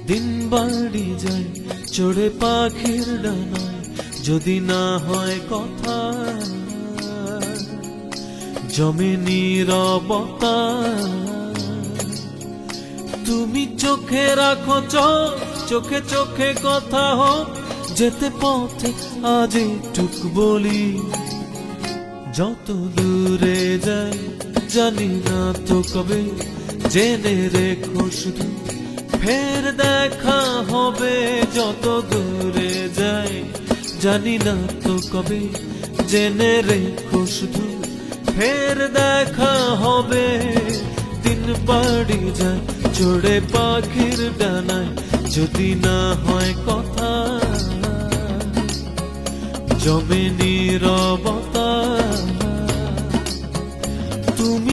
দিন বাড়ি যায় চড়ে পাখির ডানায়, যদি না হয় কথা জমে নীরবতা। তুমি চোখে রাখো চোখে চোখে কথা হোক, যেতে পথে আজ একটুক বলি। যত দূরে যাই জানি না তো কবে, জেনে রেখো শুধু ফের দেখা হবে। যত দূরে যাই জানি না তো কবে, জেনে রেখো শুধু ফের দেখা হবে। দিন বাড়ি যায় চড়ে পাখির ডানায়, যদি না হয় কথা জমে নীরবতা।